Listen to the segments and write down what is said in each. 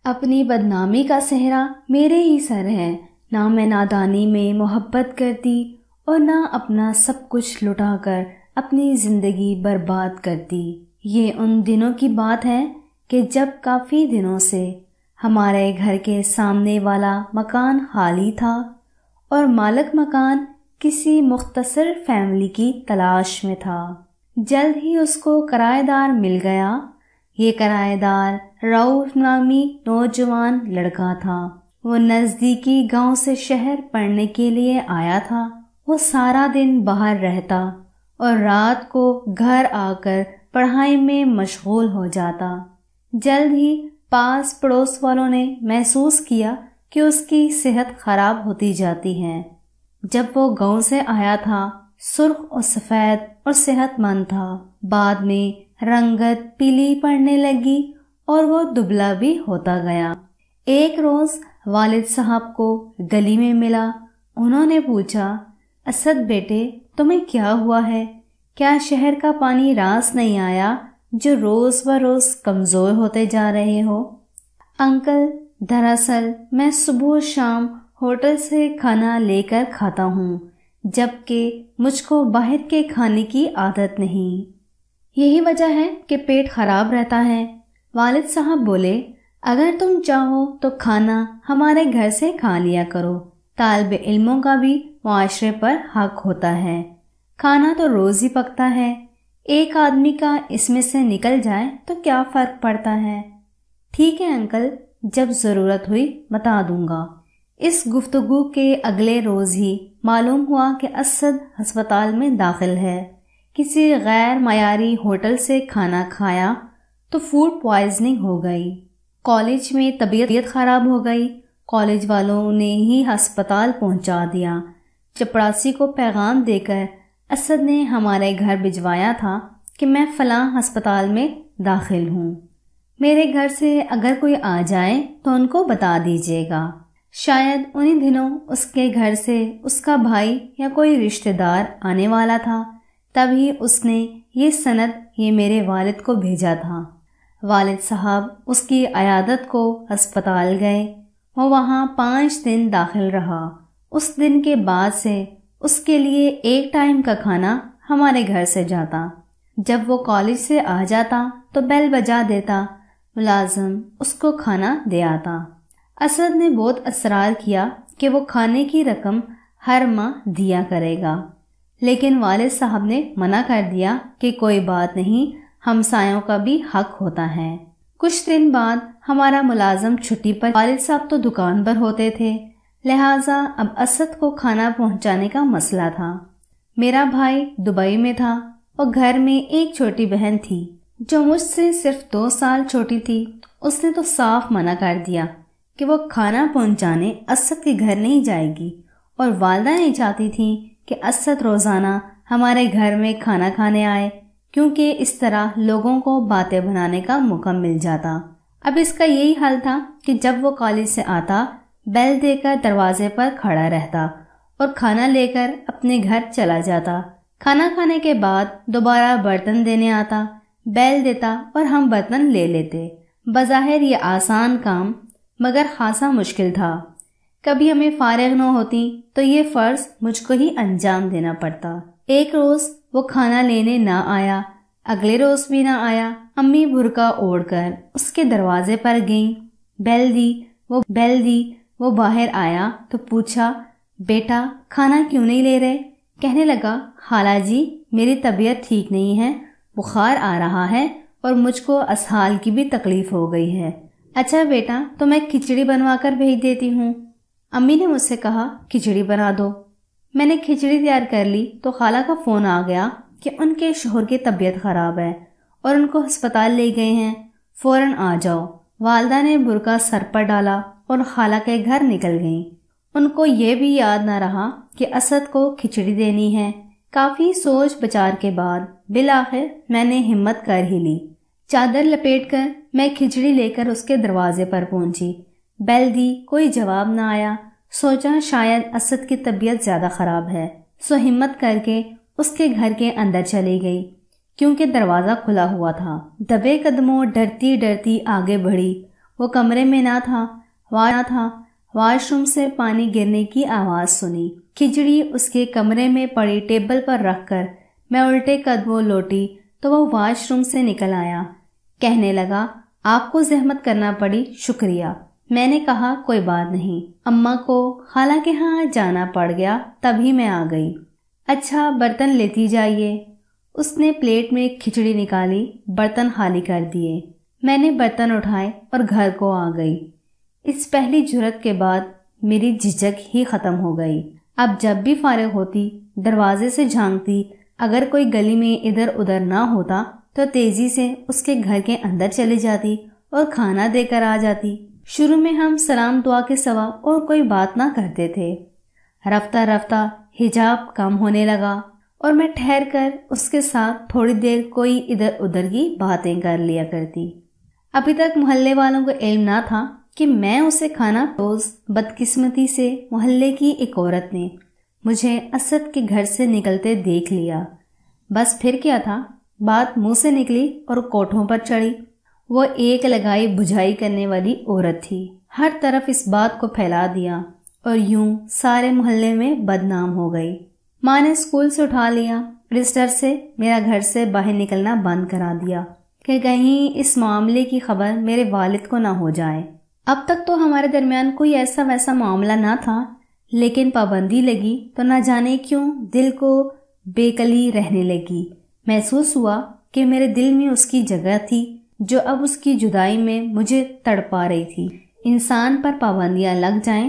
اپنی بدنامی کا صحرا میرے ہی سر ہے، نہ میں نادانی میں محبت کرتی اور نہ اپنا سب کچھ لٹا کر اپنی زندگی برباد کرتی۔ یہ ان دنوں کی بات ہے کہ جب کافی دنوں سے ہمارے گھر کے سامنے والا مکان خالی تھا اور مالک مکان کسی مختصر فیملی کی تلاش میں تھا۔ جلد ہی اس کو کرایہ دار مل گیا۔ یہ کرایہ دار رؤف نامی نوجوان لڑکا تھا۔ وہ نزدیکی گاؤں سے شہر پڑھنے کے لیے آیا تھا۔ وہ سارا دن باہر رہتا اور رات کو گھر آ کر پڑھائی میں مشغول ہو جاتا۔ جلد ہی پاس پڑوس والوں نے محسوس کیا کہ اس کی صحت خراب ہوتی جاتی ہے۔ جب وہ گاؤں سے آیا تھا سرخ اور سفید اور صحت مند تھا، بعد میں رنگت پیلی پڑنے لگی اور وہ دبلا بھی ہوتا گیا۔ ایک روز والد صاحب کو گلی میں ملا۔ انہوں نے پوچھا، اسد بیٹے تمہیں کیا ہوا ہے؟ کیا شہر کا پانی راس نہیں آیا جو روز بروز کمزور ہوتے جا رہے ہو؟ انکل دراصل میں صبح و شام ہوٹل سے کھانا لے کر کھاتا ہوں، جبکہ مجھ کو باہر کے کھانے کی عادت نہیں۔ یہی وجہ ہے کہ پیٹ خراب رہتا ہے۔ والد صاحب بولے، اگر تم چاہو تو کھانا ہمارے گھر سے کھا لیا کرو، طالب علموں کا بھی معاشرے پر حق ہوتا ہے۔ کھانا تو روز ہی پکتا ہے، ایک آدمی کا اس میں سے نکل جائے تو کیا فرق پڑتا ہے؟ ٹھیک ہے انکل، جب ضرورت ہوئی بتا دوں گا۔ اس گفتگو کے اگلے روز ہی معلوم ہوا کہ اسد ہسپتال میں داخل ہے۔ کسی غیر معیاری ہوٹل سے کھانا کھایا تو فوڈ پوائزننگ ہو گئی۔ کالج میں طبیعت خراب ہو گئی۔ کالج والوں نے ہی ہسپتال پہنچا دیا۔ چپڑاسی کو پیغام دے کر اسد نے ہمارے گھر بھجوایا تھا کہ میں فلاں ہسپتال میں داخل ہوں، میرے گھر سے اگر کوئی آ جائے تو ان کو بتا دیجیے گا۔ شاید انہی دنوں اس کے گھر سے اس کا بھائی یا کوئی رشتہ دار آنے والا تھا، تبھی اس نے یہ سند یہ میرے والد کو بھیجا تھا۔ والد صاحب اس کی عیادت کو ہسپتال گئے۔ وہ وہاں 5 دن داخل رہا۔ اس دن کے بعد سے اس کے لیے ایک ٹائم کا کھانا ہمارے گھر سے جاتا۔ جب وہ کالج سے آ جاتا تو بیل بجا دیتا، ملازم اس کو کھانا دے آتا۔ اسد نے بہت اصرار کیا کہ وہ کھانے کی رقم ہر ماہ دیا کرے گا، لیکن والد صاحب نے منع کر دیا کہ کوئی بات نہیں، ہمسایوں کا بھی حق ہوتا ہے۔ کچھ دن بعد ہمارا ملازم چھٹی پر، والد صاحب تو دکان پر ہوتے تھے، لہٰذا اب اسد کو کھانا پہنچانے کا مسئلہ تھا۔ میرا بھائی دبئی میں تھا اور گھر میں ایک چھوٹی بہن تھی جو مجھ سے صرف 2 سال چھوٹی تھی۔ اس نے تو صاف منع کر دیا کہ وہ کھانا پہنچانے اسد کے گھر نہیں جائے گی، اور والدہ نہیں چاہتی تھی کہ اسد روزانہ ہمارے گھر میں کھانا کھانے آئے، کیونکہ اس طرح لوگوں کو باتیں بنانے کا موقع مل جاتا۔ اب اس کا یہی حل تھا کہ جب وہ کالج سے آتا بیل دے کر دروازے پر کھڑا رہتا اور کھانا لے کر اپنے گھر چلا جاتا۔ کھانا کھانے کے بعد دوبارہ برتن دینے آتا، بیل دیتا اور ہم برتن لے لیتے۔ بظاہر یہ آسان کام مگر خاصا مشکل تھا۔ کبھی ہمیں فارغ نہ ہوتی تو یہ فرض مجھ کو ہی انجام دینا پڑتا۔ ایک روز وہ کھانا لینے نہ آیا، اگلے روز بھی نہ آیا۔ امی برقع اوڑھ کر اس کے دروازے پر گئیں، بیل دی، وہ باہر آیا تو پوچھا، بیٹا کھانا کیوں نہیں لے رہے؟ کہنے لگا، خالہ جی میری طبیعت ٹھیک نہیں ہے، بخار آ رہا ہے اور مجھ کو اسہال کی بھی تکلیف ہو گئی ہے۔ اچھا بیٹا تو میں کھچڑی بنوا کر بھیج دیتی ہوں۔ امی نے مجھ سے کہا کھچڑی بنا دو۔ میں نے کھچڑی تیار کر لی تو خالہ کا فون آ گیا کہ ان کے شوہر کی طبیعت خراب ہے اور ان کو ہسپتال لے گئے ہیں، فوراً آ جاؤ۔ والدہ نے برقع سر پر ڈالا اور خالہ کے گھر نکل گئیں۔ ان کو یہ بھی یاد نہ رہا کہ اسد کو کھچڑی دینی ہے۔ کافی سوچ بچار کے بعد بالآخر میں نے ہمت کر ہی لی۔ چادر لپیٹ کر میں کھچڑی لے کر اس کے دروازے پر پہنچی۔ بیل دی، کوئی جواب نہ آیا۔ سوچا شاید اسد کی طبیعت زیادہ خراب ہے، سو ہمت کر کے اس کے گھر کے اندر چلی گئی، کیونکہ دروازہ کھلا ہوا تھا۔ دبے قدموں ڈرتی ڈرتی آگے بڑھی وہ کمرے میں نہ تھا۔ واش روم سے پانی گرنے کی آواز سنی۔ کھچڑی اس کے کمرے میں پڑی ٹیبل پر رکھ کر میں الٹے قدموں لوٹی تو وہ واش روم سے نکل آیا۔ کہنے لگا، آپ کو زحمت کرنا پڑی، شکریہ۔ میں نے کہا، کوئی بات نہیں، اماں کو خالہ کے ہاں جانا پڑ گیا تبھی میں آ گئی۔ اچھا، برتن لیتی جائیے۔ اس نے پلیٹ میں کھچڑی نکالی، برتن خالی کر دیے۔ میں نے برتن اٹھائے اور گھر کو آ گئی۔ اس پہلی جرأت کے بعد میری جھجک ہی ختم ہو گئی۔ اب جب بھی فارغ ہوتی دروازے سے جھانکتی، اگر کوئی گلی میں ادھر ادھر نہ ہوتا تو تیزی سے اس کے گھر کے اندر چلی جاتی اور کھانا دے کر آ جاتی۔ شروع میں ہم سلام دعا کے سوا اور کوئی بات نہ کرتے تھے۔ رفتہ رفتہ حجاب کم ہونے لگا اور میں ٹھہر کر اس کے ساتھ تھوڑی دیر کوئی ادھر ادھر کی باتیں کر لیا کرتی۔ ابھی تک محلے والوں کو علم نہ تھا کہ میں اسے کھانا روز بدقسمتی سے محلے کی ایک عورت نے مجھے اسد کے گھر سے نکلتے دیکھ لیا۔ بس پھر کیا تھا، بات منہ سے نکلی اور کوٹھوں پر چڑھی۔ وہ ایک لگائی بجھائی کرنے والی عورت تھی، ہر طرف اس بات کو پھیلا دیا اور یوں سارے محلے میں بدنام ہو گئی۔ ماں نے اسکول سے اٹھا لیا، اس ڈر سے میرا گھر سے باہر نکلنا بند کرا دیا کہ کہیں اس معاملے کی خبر میرے والد کو نہ ہو جائے۔ اب تک تو ہمارے درمیان کوئی ایسا ویسا معاملہ نہ تھا، لیکن پابندی لگی تو نہ جانے کیوں دل کو بے کلی رہنے لگی۔ محسوس ہوا کہ میرے دل میں اس کی جگہ تھی جو اب اس کی جدائی میں مجھے تڑپا رہی تھی۔ انسان پر پابندیاں لگ جائیں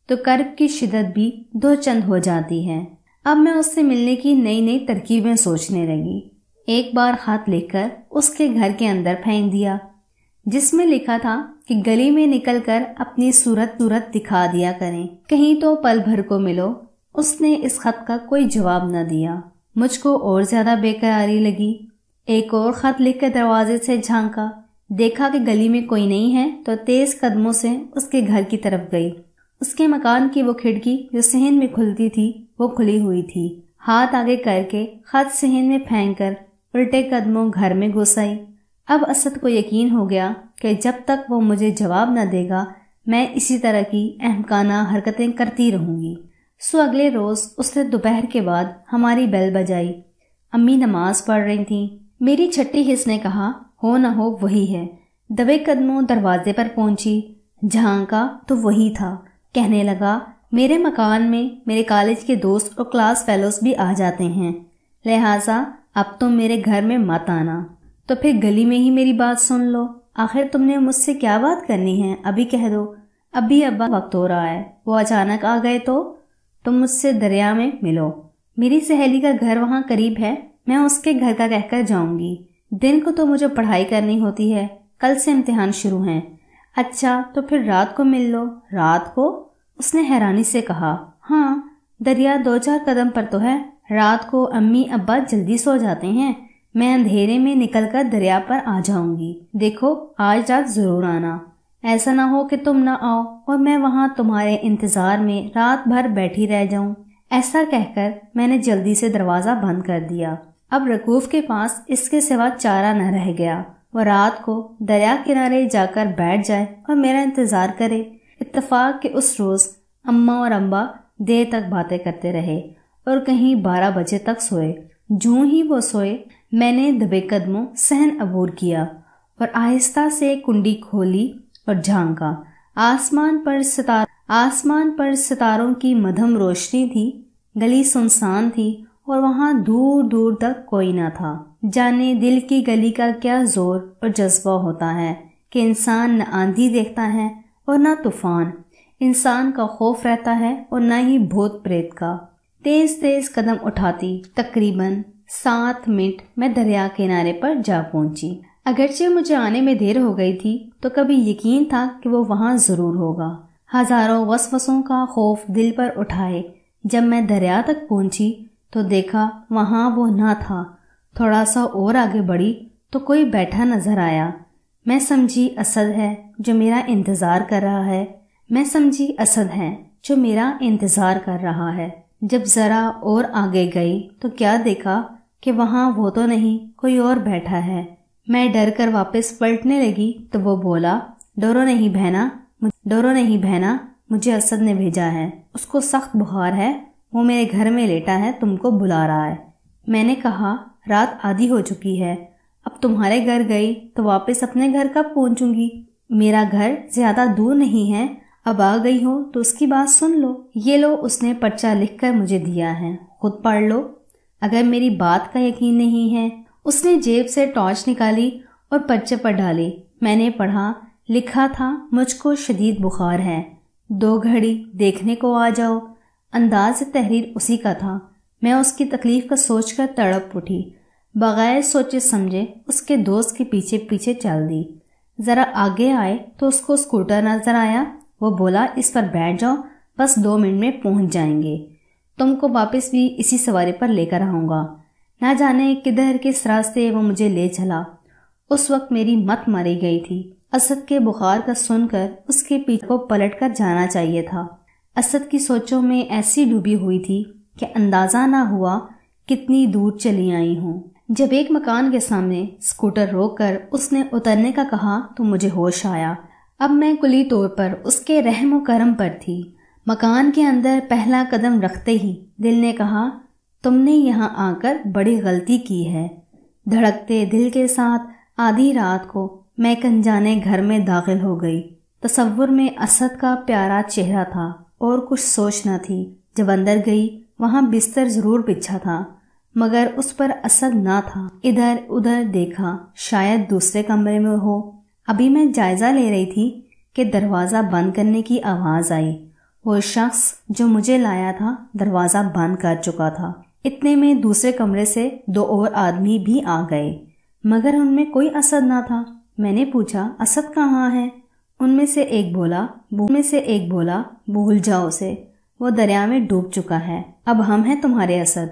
تو کرب کی شدت بھی دو چند ہو جاتی ہے۔ اب میں اس سے ملنے کی نئی نئی ترکیبیں سوچنے لگی۔ ایک بار خط لکھ کر اس کے گھر کے اندر پھینک دیا، جس میں لکھا تھا کہ گلی میں نکل کر اپنی صورت دکھا دیا کریں، کہیں تو پل بھر کو ملو۔ اس نے اس خط کا کوئی جواب نہ دیا۔ مجھ کو اور زیادہ بے قراری لگی۔ ایک اور خط لکھ کر دروازے سے جھانکا، دیکھا کہ گلی میں کوئی نہیں ہے تو تیز قدموں سے اس کے گھر کی طرف گئی۔ اس کے مکان کی وہ کھڑکی جو صحن میں کھلتی تھی وہ کھلی ہوئی تھی۔ ہاتھ آگے کر کے خط صحن میں پھینک کر الٹے قدموں گھر میں گھس آئی۔ اب اسد کو یقین ہو گیا کہ جب تک وہ مجھے جواب نہ دے گا میں اسی طرح کی احمقانہ حرکتیں کرتی رہوں گی۔ سو اگلے روز اس نے دوپہر کے بعد ہماری بیل بجائی۔ امی نماز پڑھ رہی تھیں۔ میری چھٹی حص نے کہا، ہو نہ ہو وہی ہے۔ دبے قدموں دروازے پر پہنچی، جھانکا تو وہی تھا۔ کہنے لگا، میرے مکان میں میرے کالج کے دوست اور کلاس فیلوز بھی آ جاتے ہیں، لہٰذا اب تم میرے گھر میں مت آنا۔ تو پھر گلی میں ہی میری بات سن لو۔ آخر تم نے مجھ سے کیا بات کرنی ہے، ابھی کہہ دو۔ ابھی ابا وقت ہو رہا ہے، وہ اچانک آ گئے تو تم مجھ سے دریا میں ملو۔ میری سہیلی کا گھر وہاں قریب ہے، میں اس کے گھر کا کہہ کر جاؤں گی۔ دن کو تو مجھے پڑھائی کرنی ہوتی ہے، کل سے امتحان شروع ہیں۔ اچھا تو پھر رات کو مل لو۔ رات کو؟ اس نے حیرانی سے کہا، ہاں، دریا 2-4 قدم پر تو ہے۔ رات کو امی ابا جلدی سو جاتے ہیں، میں اندھیرے میں نکل کر دریا پر آ جاؤں گی۔ دیکھو آج رات ضرور آنا، ایسا نہ ہو کہ تم نہ آؤ اور میں وہاں تمہارے انتظار میں رات بھر بیٹھی رہ جاؤں۔ ایسا کہہ کر میں نے جلدی سے دروازہ بند کر دیا۔ اب رکوف کے پاس اس کے سوا چارہ نہ رہ گیا، وہ رات کو دریا کنارے جا کر بیٹھ جائے اور میرا انتظار کرے۔ اتفاق کہ اس روز اماں اور ابا دیر تک باتیں کرتے رہے اور کہیں 12 بجے تک سوئے۔ جوں ہی وہ سوئے میں نے دبے قدموں صحن عبور کیا اور آہستہ سے کنڈی کھولی اور جھانکا۔ آسمان پر ستاروں کی مدھم روشنی تھی، گلی سنسان تھی اور وہاں دور دور تک کوئی نہ تھا۔ جانے دل کی گلی کا کیا زور اور جذبہ ہوتا ہے کہ انسان نہ آندھی دیکھتا ہے اور نہ طوفان، انسان کا خوف رہتا ہے اور نہ ہی بھوت پریت کا۔ تیز تیز قدم اٹھاتی تقریباً 7 منٹ میں دریا کنارے پر جا پہنچی۔ اگرچہ مجھے آنے میں دیر ہو گئی تھی تو کبھی یقین تھا کہ وہ وہاں ضرور ہوگا۔ ہزاروں وسوسوں کا خوف دل پر اٹھائے جب میں دریا تک پہنچی تو دیکھا وہاں وہ نہ تھا۔ تھوڑا سا اور آگے بڑھی تو کوئی بیٹھا نظر آیا۔ میں سمجھی اسد ہے جو میرا انتظار کر رہا ہے، میں سمجھی اسد ہے جو میرا انتظار کر رہا ہے۔ جب ذرا اور آگے گئی تو کیا دیکھا کہ وہاں وہ تو نہیں، کوئی اور بیٹھا ہے۔ میں ڈر کر واپس پلٹنے لگی تو وہ بولا، ڈرو نہیں بہنا، مجھے اسد نے بھیجا ہے، اس کو سخت بخار ہے، وہ میرے گھر میں لیٹا ہے، تم کو بلا رہا ہے۔ میں نے کہا رات آدھی ہو چکی ہے، اب تمہارے گھر گئی تو واپس اپنے گھر کب پہنچوں گی؟ میرا گھر زیادہ دور نہیں ہے، اب آ گئی ہو تو اس کی بات سن لو۔ یہ لو، اس نے پرچہ لکھ کر مجھے دیا ہے، خود پڑھ لو اگر میری بات کا یقین نہیں ہے۔ اس نے جیب سے ٹارچ نکالی اور پرچے پر ڈالی۔ میں نے پڑھا، لکھا تھا مجھ کو شدید بخار ہے، 2 گھڑی دیکھنے کو آ جاؤ۔ انداز تحریر اسی کا تھا۔ میں اس کی تکلیف کا سوچ کر تڑپ اٹھی، بغیر سوچے سمجھے اس کے دوست کے پیچھے پیچھے چل دی۔ ذرا آگے آئے تو اس کو اسکوٹر نظر آیا، وہ بولا اس پر بیٹھ جاؤ، بس 2 منٹ میں پہنچ جائیں گے، تم کو واپس بھی اسی سواری پر لے کر آؤں گا۔ نہ جانے کدھر کس راستے وہ مجھے لے چلا۔ اس وقت میری مت ماری گئی تھی۔ اسد کے بخار کا سن کر اس کے پیچھے کو پلٹ کر جانا چاہیے تھا۔ اسد کی سوچوں میں ایسی ڈوبی ہوئی تھی کہ اندازہ نہ ہوا کتنی دور چلی آئی ہوں۔ جب ایک مکان کے سامنے اسکوٹر روک کر اس نے اترنے کا کہا تو مجھے ہوش آیا۔ اب میں کلی طور پر اس کے رحم و کرم پر تھی۔ مکان کے اندر پہلا قدم رکھتے ہی دل نے کہا تم نے یہاں آ کر بڑی غلطی کی ہے۔ دھڑکتے دل کے ساتھ آدھی رات کو میں ایک انجانے گھر میں داخل ہو گئی۔ تصور میں اسد کا پیارا چہرہ تھا اور کچھ سوچ نہ تھی۔ جب اندر گئی وہاں بستر ضرور بچھا تھا مگر اس پر اسد نہ تھا۔ ادھر ادھر دیکھا، شاید دوسرے کمرے میں ہو۔ ابھی میں جائزہ لے رہی تھی کہ دروازہ بند کرنے کی آواز آئی۔ وہ شخص جو مجھے لایا تھا دروازہ بند کر چکا تھا۔ اتنے میں دوسرے کمرے سے 2 اور آدمی بھی آ گئے مگر ان میں کوئی اسد نہ تھا۔ میں نے پوچھا اسد کہاں ہے؟ ان میں سے ایک بولا بھول جاؤ اسے، وہ دریا میں ڈوب چکا ہے، اب ہم ہیں تمہارے اسد۔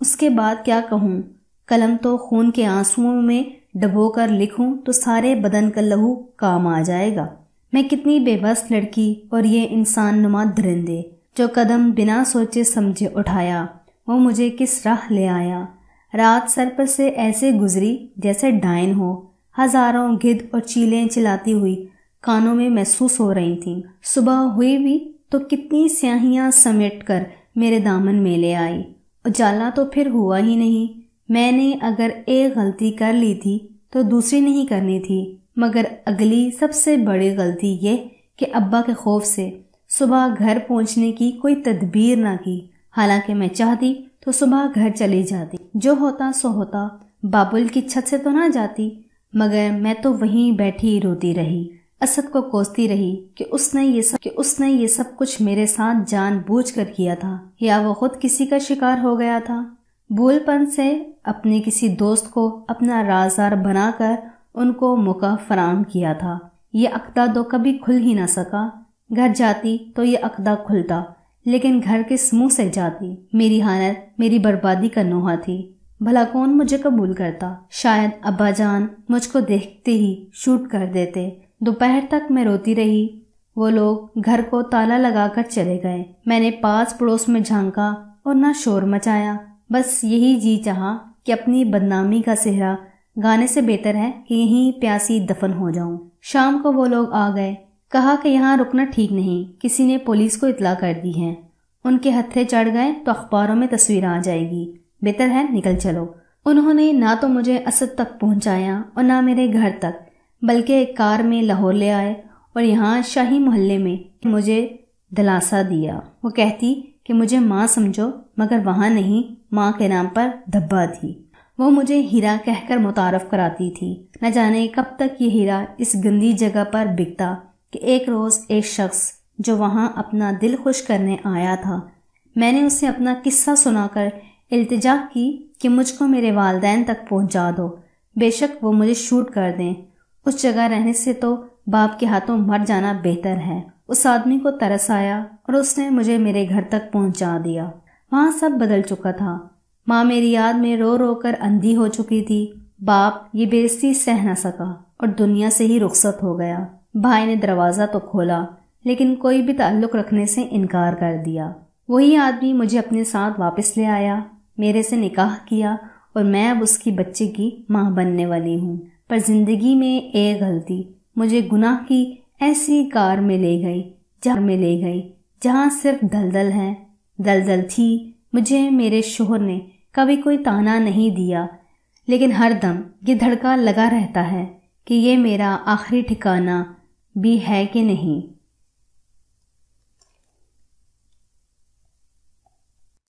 اس کے بعد کیا کہوں؟ قلم تو خون کے آنسوؤں میں ڈبو کر لکھوں تو سارے بدن کا لہو کام آ جائے گا۔ میں کتنی بے بس لڑکی اور یہ انسان نما درندے، جو قدم بنا سوچے سمجھے اٹھایا وہ مجھے کس راہ لے آیا۔ رات سر پر سے ایسے گزری جیسے ڈائن ہو، ہزاروں گدھ اور چیلیں چلاتی ہوئی کانوں میں محسوس ہو رہی تھیں۔ صبح ہوئی بھی تو کتنی سیاہیاں سمیٹ کر میرے دامن میں لے آئی۔ اجالا تو پھر ہوا ہی نہیں۔ میں نے اگر ایک غلطی کر لی تھی تو دوسری نہیں کرنی تھی، مگر اگلی سب سے بڑی غلطی یہ کہ ابا کے خوف سے صبح گھر پہنچنے کی کوئی تدبیر نہ کی۔ حالانکہ میں چاہتی تو صبح گھر چلی جاتی، جو ہوتا سو ہوتا، بابل کی چھت سے تو نہ جاتی، مگر میں تو وہیں بیٹھی روتی رہی، اسد کو کوستی رہی کہ اس نے یہ سب کچھ میرے ساتھ جان بوجھ کر کیا تھا یا وہ خود کسی کا شکار ہو گیا تھا۔ بھول پن سے اپنے کسی دوست کو اپنا رازدار بنا کر ان کو موقع فراہم کیا تھا۔ یہ عقدہ تو کبھی کھل ہی نہ سکا۔ گھر جاتی تو یہ عقدہ کھلتا، لیکن گھر کس منہ سے جاتی؟ میری حالت میری بربادی کا نوحہ تھی، بھلا کون مجھے قبول کرتا؟ شاید ابا جان مجھ کو دیکھتے ہی شوٹ کر دیتے۔ دوپہر تک میں روتی رہی۔ وہ لوگ گھر کو تالا لگا کر چلے گئے۔ میں نے پاس پڑوس میں جھانکا اور نہ شور مچایا، بس یہی جی چاہا کہ اپنی بدنامی کا صحرا گانے سے بہتر ہے کہ یہیں پیاسی دفن ہو جاؤں۔ شام کو وہ لوگ آ گئے، کہا کہ یہاں رکنا ٹھیک نہیں، کسی نے پولیس کو اطلاع کر دی ہے۔ ان کے ہتھے چڑھ گئے تو اخباروں میں تصویر آ جائے گی، بہتر ہے نکل چلو۔ انہوں نے نہ تو مجھے اسد تک پہنچایا اور نہ میرے گھر تک، بلکہ ایک کار میں لاہور لے آئے اور یہاں شاہی محلے میں مجھے دلاسا دیا۔ وہ کہتی کہ مجھے ماں سمجھو، مگر وہاں نہیں، ماں کے نام پر دھبا تھی۔ وہ مجھے ہیرا کہہ کر متعارف کراتی تھی۔ نہ جانے کب تک یہ ہیرا اس گندی جگہ پر بکتا کہ ایک روز ایک شخص جو وہاں اپنا دل خوش کرنے آیا تھا، میں نے اسے اپنا قصہ سنا کر التجا کی کہ مجھ کو میرے والدین تک پہنچا دو، بے شک وہ مجھے شوٹ کر دیں، اس جگہ رہنے سے تو باپ کے ہاتھوں مر جانا بہتر ہے۔ اس آدمی کو ترس آیا اور اس نے مجھے میرے گھر تک پہنچا دیا۔ وہاں سب بدل چکا تھا۔ ماں میری یاد میں رو رو کر اندھی ہو چکی تھی۔ باپ یہ بے عزتی سہ نہ سکا اور دنیا سے ہی رخصت ہو گیا۔ بھائی نے دروازہ تو کھولا لیکن کوئی بھی تعلق رکھنے سے انکار کر دیا۔ وہی آدمی مجھے اپنے ساتھ واپس لے آیا، میرے سے نکاح کیا اور میں اب اس کی بچے کی ماں بننے والی ہوں۔ پر زندگی میں ایک غلطی مجھے گناہ کی ایسی کار میں لے گئی جہاں صرف دلدل ہے۔ دلدل تھی۔ مجھے میرے شوہر نے کبھی کوئی طعنہ نہیں دیا، لیکن ہر دم یہ دھڑکا لگا رہتا ہے کہ یہ میرا آخری ٹھکانہ بھی ہے کہ نہیں۔